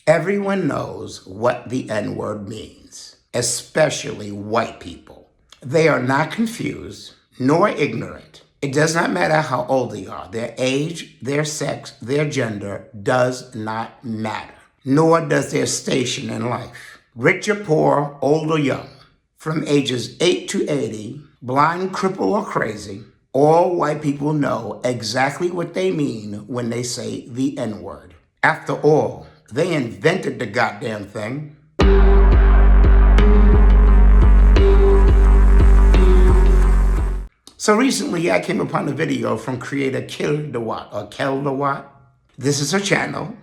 Everyone knows what the N-word means, especially white people. They are not confused nor ignorant. It does not matter how old they are. Their age, their sex, their gender does not matter, nor does their station in life. Rich or poor, old or young, from ages 8 to 80, blind, crippled, or crazy, all white people know exactly what they mean when they say the N-word. After all, they invented the goddamn thing. So recently I came upon a video from creator Kel Dawat. This is her channel,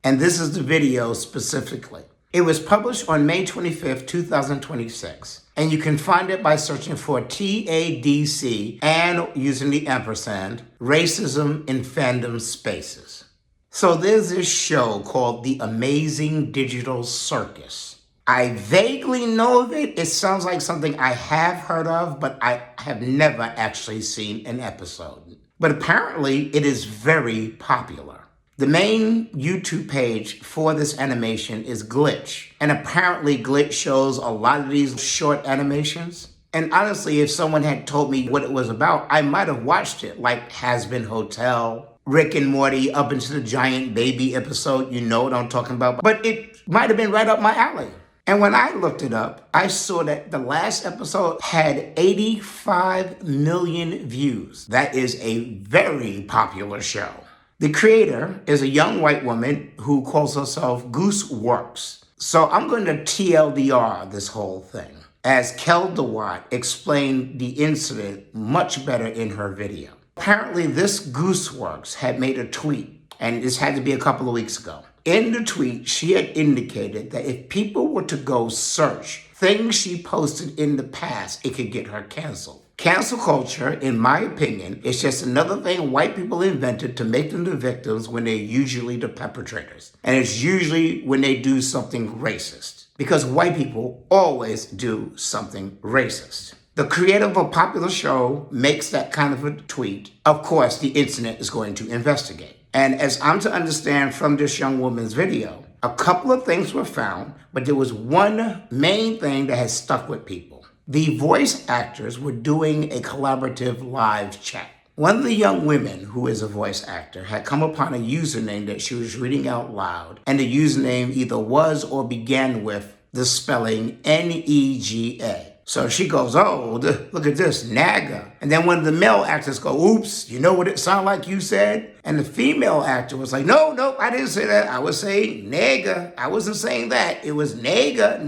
and this is the video specifically. It was published on May 25th, 2026, and you can find it by searching for TADC and using the ampersand, Racism in Fandom Spaces. So there's this show called The Amazing Digital Circus. I vaguely know of it. It sounds like something I have heard of, but I have never actually seen an episode. But apparently it is very popular. The main YouTube page for this animation is Glitch. And apparently Glitch shows a lot of these short animations. And honestly, if someone had told me what it was about, I might have watched it, like Hazbin Hotel, Rick and Morty, Up into the Giant Baby episode. You know what I'm talking about. But it might have been right up my alley. And when I looked it up, I saw that the last episode had 85 million views. That is a very popular show. The creator is a young white woman who calls herself Gooseworks. So I'm going to TLDR this whole thing, as Kel Dawat explained the incident much better in her video. Apparently this Gooseworks had made a tweet, and this had to be a couple of weeks ago. In the tweet, she had indicated that if people were to go search things she posted in the past, it could get her canceled. Cancel culture, in my opinion, is just another thing white people invented to make them the victims when they're usually the perpetrators. And it's usually when they do something racist, because white people always do something racist. The creator of a popular show makes that kind of a tweet. Of course, the internet is going to investigate. And as I'm to understand from this young woman's video, a couple of things were found, but there was one main thing that has stuck with people. The voice actors were doing a collaborative live chat. One of the young women, who is a voice actor, had come upon a username that she was reading out loud, and the username either was or began with the spelling Nega. So she goes, oh, look at this, NAGA. And then one of the male actors go, oops, you know what it sounded like you said? And the female actor was like, no, I didn't say that. I was saying NAGA. I wasn't saying that. It was NAGA.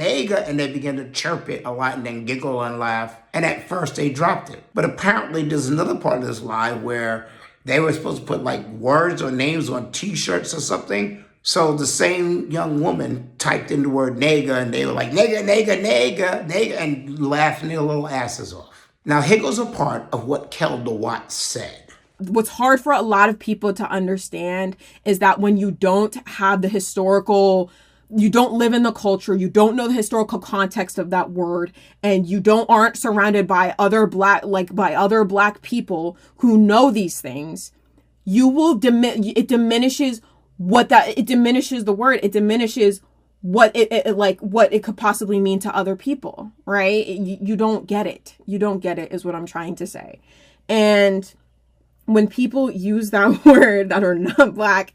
And they began to chirp it a lot and then giggle and laugh. And at first they dropped it. But apparently there's another part of this live where they were supposed to put like words or names on t-shirts or something. So the same young woman typed in the word nega, and they were like, nega, and laughing their little asses off. Now, here goes a part of what Kel Dawat said. What's hard for a lot of people to understand is that when you don't have the historical, you don't live in the culture, you don't know the historical context of that word, and you aren't surrounded by other black people who know these things, you will it diminishes the word. It diminishes what it could possibly mean to other people, right? You don't get it. You don't get it is what I'm trying to say. And when people use that word that are not black,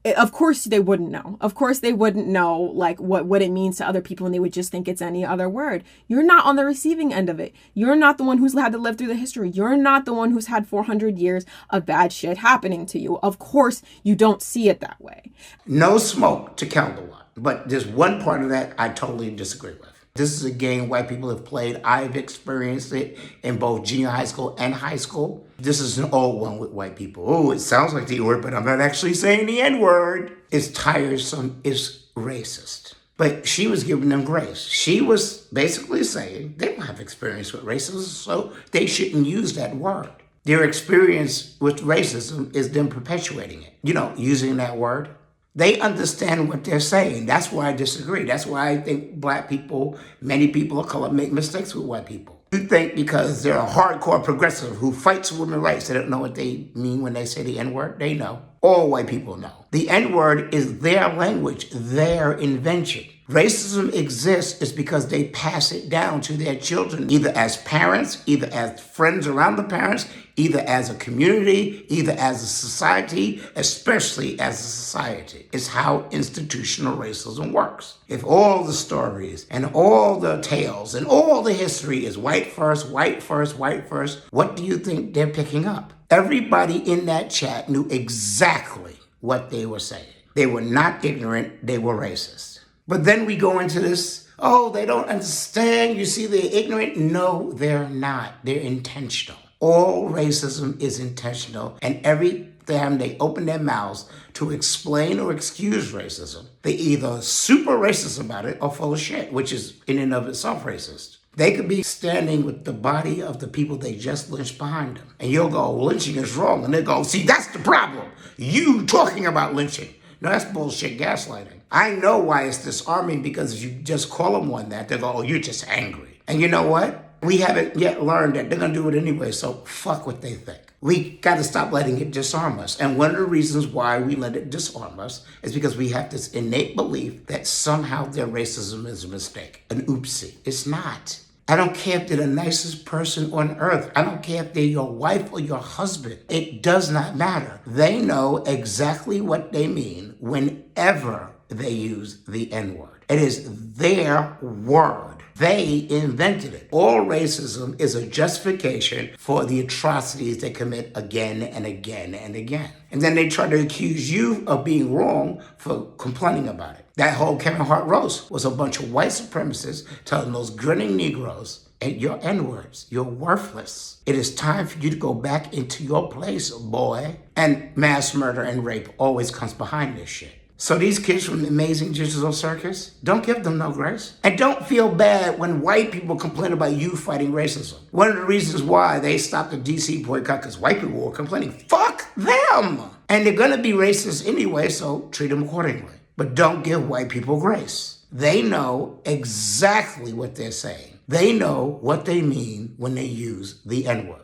of course they wouldn't know. Of course they wouldn't know like what it means to other people, and they would just think it's any other word. You're not on the receiving end of it. You're not the one who's had to live through the history. You're not the one who's had 400 years of bad shit happening to you. Of course you don't see it that way. No smoke to Kel Dawat, but there's one part of that I totally disagree with. This is a game white people have played. I've experienced it in both junior high school and high school. This is an old one with white people. Oh, it sounds like the E-word, but I'm not actually saying the N-word. It's tiresome. It's racist. But she was giving them grace. She was basically saying they don't have experience with racism, so they shouldn't use that word. Their experience with racism is them perpetuating it. Using that word. They understand what they're saying. That's why I disagree. That's why I think black people, many people of color, make mistakes with white people. You think because they're a hardcore progressive who fights women's rights, they don't know what they mean when they say the N-word? They know. All white people know. The N-word is their language, their invention. Racism exists is because they pass it down to their children, either as parents, either as friends around the parents, either as a community, either as a society, especially as a society. It's how institutional racism works. If all the stories and all the tales and all the history is white first, white first, white first, what do you think they're picking up? Everybody in that chat knew exactly what they were saying. They were not ignorant, they were racist. But then we go into this, oh, they don't understand. You see, they're ignorant. No, they're not. They're intentional. All racism is intentional. And every time they open their mouths to explain or excuse racism, they either super racist about it or full of shit, which is in and of itself racist. They could be standing with the body of the people they just lynched behind them. And you'll go, lynching is wrong. And they go, see, that's the problem. You talking about lynching. No, that's bullshit gaslighting. I know why it's disarming, because if you just call them on that, they go, oh, you're just angry. And you know what? We haven't yet learned that they're going to do it anyway, so fuck what they think. We got to stop letting it disarm us. And one of the reasons why we let it disarm us is because we have this innate belief that somehow their racism is a mistake, an oopsie. It's not. I don't care if they're the nicest person on earth. I don't care if they're your wife or your husband. It does not matter. They know exactly what they mean whenever they use the N-word. It is their word. They invented it. All racism is a justification for the atrocities they commit again and again and again. And then they try to accuse you of being wrong for complaining about it. That whole Kevin Hart roast was a bunch of white supremacists telling those grinning Negroes, and you're N-words, you're worthless. It is time for you to go back into your place, boy. And mass murder and rape always comes behind this shit. So these kids from the Amazing Digital Circus, don't give them no grace. And don't feel bad when white people complain about you fighting racism. One of the reasons why they stopped the DC boycott, because white people were complaining. Fuck them! And they're gonna be racist anyway, so treat them accordingly. But don't give white people grace. They know exactly what they're saying. They know what they mean when they use the N-word.